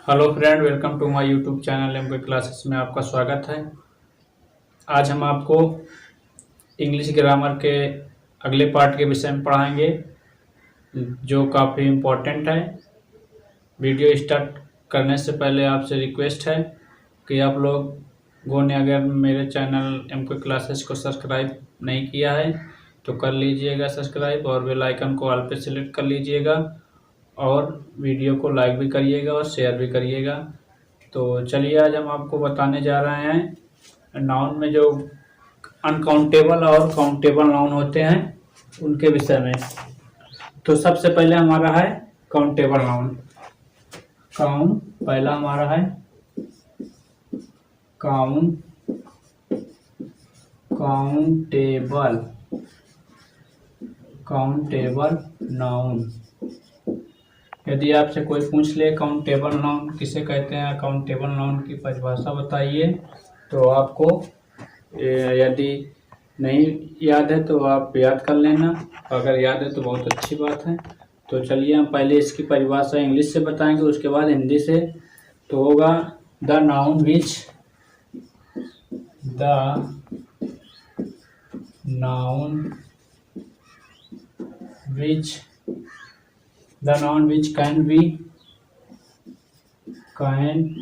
Hello friend, welcome to my YouTube channel MK classes में आपका स्वागत है। आज हम आपको इंग्लिश ग्रामर के अगले पार्ट के विषय में पढ़ाएंगे, जो काफ़ी इम्पोर्टेंट है। वीडियो स्टार्ट करने से पहले आपसे रिक्वेस्ट है कि आप लोगों ने अगर मेरे चैनल एमके क्लासेस को सब्सक्राइब नहीं किया है तो कर लीजिएगा सब्सक्राइब, और बेल आइकन को ऑल पे सेलेक्ट कर लीजिएगा, और वीडियो को लाइक भी करिएगा और शेयर भी करिएगा। तो चलिए, आज हम आपको बताने जा रहे हैं नाउन में जो अनकाउंटेबल और काउंटेबल नाउन होते हैं उनके विषय में। तो सबसे पहले हमारा है काउंटेबल नाउन। पहला हमारा है काउंटेबल नाउन। यदि आपसे कोई पूछ ले काउंटेबल नाउन किसे कहते हैं, काउंटेबल नाउन की परिभाषा बताइए, तो आपको यदि नहीं याद है तो आप याद कर लेना, अगर याद है तो बहुत अच्छी बात है। तो चलिए, हम पहले इसकी परिभाषा इंग्लिश से बताएंगे, उसके बाद हिंदी से। तो होगा the noun which can be counted.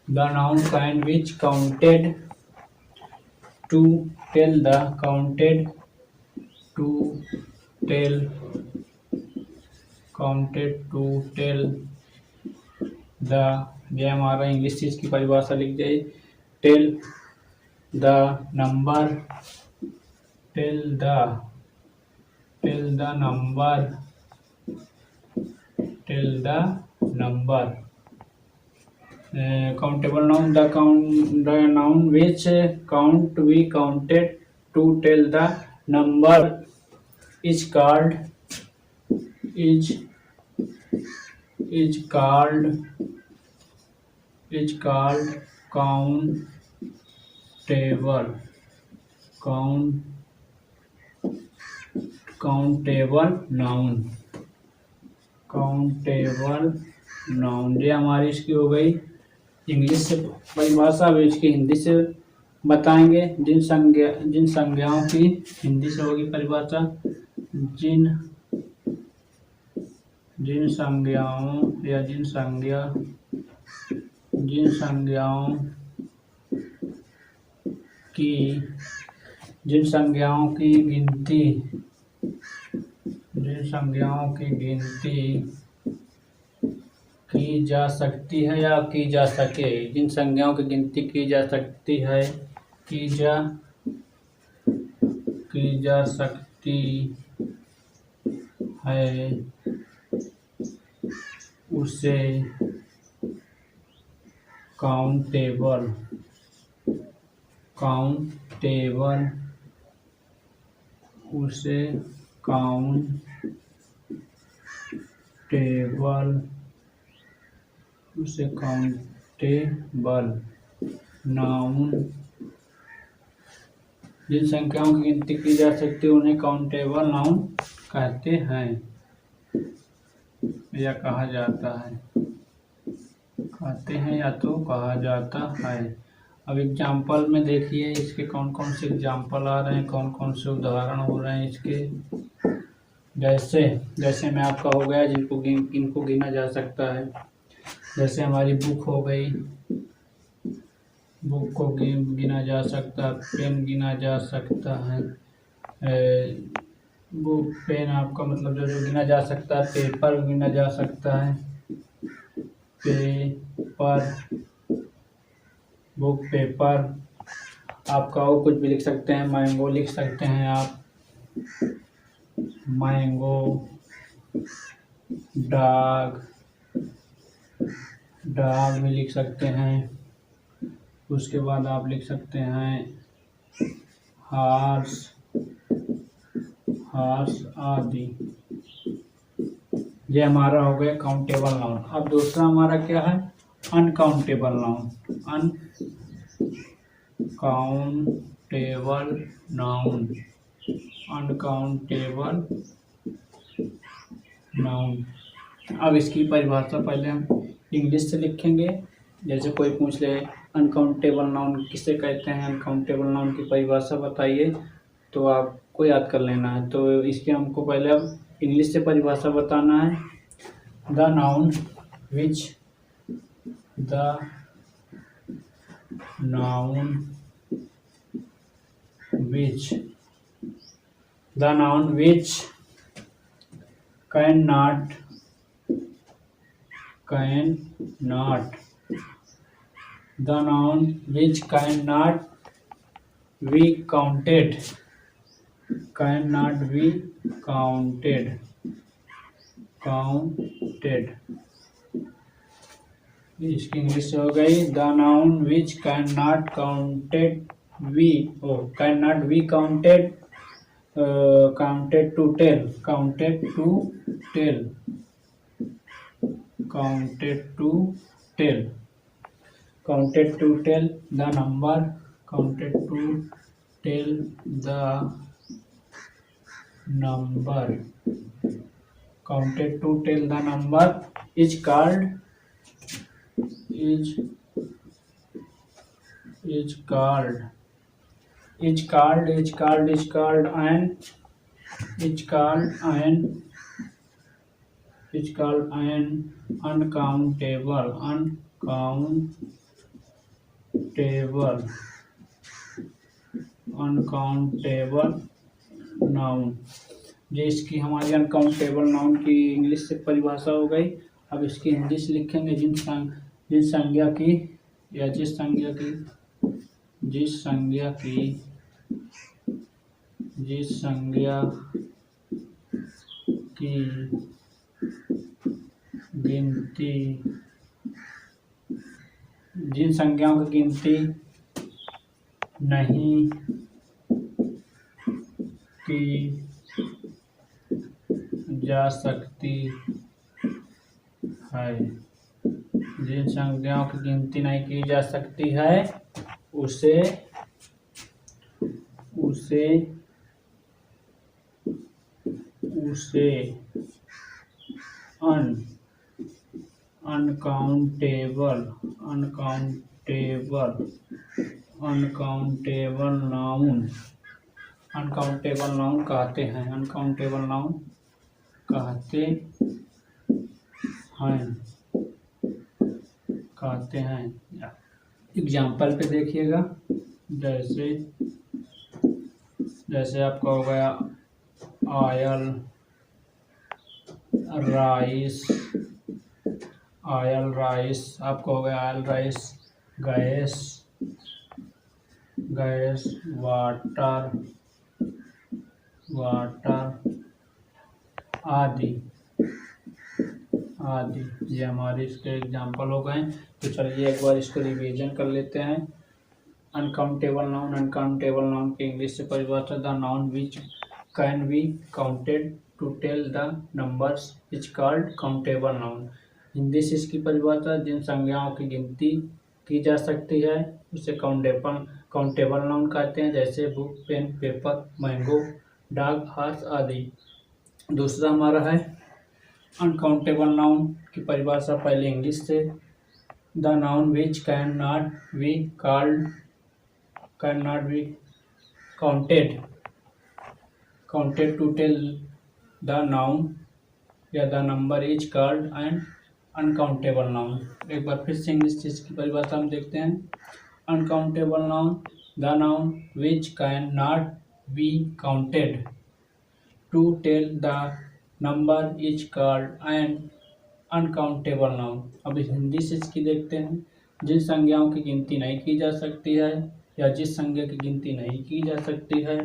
The noun kind which counted to tell the, ये हमारा इंग्लिश चीज की परिभाषा लिख जाए। Tell the number countable noun, the noun which we counted to tell the number is called countable noun। ये हमारी इसकी हो गई इंग्लिश से परिभाषा। अब इसकी हिंदी से बताएंगे। जिन संज्ञाओं की हिंदी से होगी परिभाषा, जिन संज्ञाओं की गिनती की जा सकती है या की जा सके, जिन संज्ञाओं की गिनती की जा सकती है, की जा सकती है, उसे काउंटेबल नाउन। जिन संख्याओं की गिनती की जा सकती है उन्हें काउंटेबल नाउन कहते हैं या कहा जाता है। कहते हैं या तो कहा जाता है। अब एग्जाम्पल में देखिए इसके कौन कौन से एग्जाम्पल आ रहे हैं, कौन कौन से उदाहरण हो रहे हैं इसके। जैसे में आपका हो गया इनको गिना जा सकता है। जैसे हमारी बुक हो गई, बुक को गिना जा सकता है, पेन गिना जा सकता है। बुक पेन आपका मतलब जो गिना जा सकता है। पेपर गिना जा सकता है, बुक पेपर। आपका वो कुछ भी लिख सकते हैं, मैंगो लिख सकते हैं आप, मैंगो। डॉग भी लिख सकते हैं। उसके बाद आप लिख सकते हैं हॉर्स आदि। ये हमारा हो गया काउंटेबल नाउन। अब दूसरा हमारा क्या है, अनकाउंटेबल नाउन। Uncountable noun. अब इसकी परिभाषा पहले हम इंग्लिश से लिखेंगे। जैसे कोई पूछ ले अनकाउंटेबल नाउन किसे कहते हैं, अनकाउंटेबल नाउन की परिभाषा बताइए, तो आपको याद कर लेना है। तो इसके हमको पहले अब इंग्लिश से परिभाषा बताना है। The noun which cannot be counted, इसकी इंग्लिश हो गई the noun which can not be counted to tell the number is called an uncountable noun. ये इसकी हमारी अनकाउंटेबल नाउन की इंग्लिश से परिभाषा हो गई। अब इसकी हिंदी से लिखेंगे जिस संज्ञा की गिनती जिन संज्ञाओं की गिनती नहीं की जा सकती है, जिन संज्ञाओं की गिनती नहीं की जा सकती है उसे अनकाउंटेबल नाउन कहते हैं। एग्जाम्पल पे देखिएगा, जैसे आपका हो गया ऑयल राइस, आपका हो गया ऑयल राइस, गैस, वाटर आदि। ये हमारे इसके एग्जाम्पल हो गए। तो चलिए एक बार इसको रिवीजन कर लेते हैं। अनकाउंटेबल नाउन की इंग्लिश से परिभाषा the noun which can be counted to tell the numbers is called countable noun. Hindi से इसकी परिभाषा जिन संज्ञाओं की गिनती की जा सकती है उसे काउंटेबल नाउन कहते हैं, जैसे book, pen, paper, mango, dog, horse आदि। दूसरा हमारा है अनकाउंटेबल नाउन की परिभाषा पहले इंग्लिश से the noun which can not be counted to tell the noun या the number is called an uncountable noun. एक बार फिर से इंग्लिश चीज की परिभाषा हम देखते हैं। Uncountable noun the noun which can not be counted to tell the number is called an uncountable noun. अब हिंदी से इसकी देखते हैं। जिन संज्ञाओं की गिनती नहीं की जा सकती है या जिस संज्ञा की गिनती नहीं की जा सकती है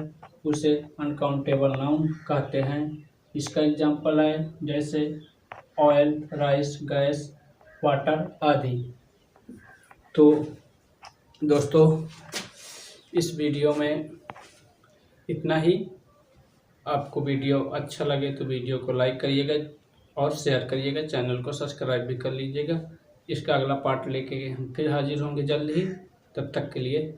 उसे अनकाउंटेबल नाउन कहते हैं। इसका एग्जाम्पल है जैसे ऑयल, राइस, गैस, वाटर आदि। तो दोस्तों इस वीडियो में इतना ही। आपको वीडियो अच्छा लगे तो वीडियो को लाइक करिएगा और शेयर करिएगा, चैनल को सब्सक्राइब भी कर लीजिएगा। इसका अगला पार्ट लेके हम फिर हाजिर होंगे जल्द ही। तब तक के लिए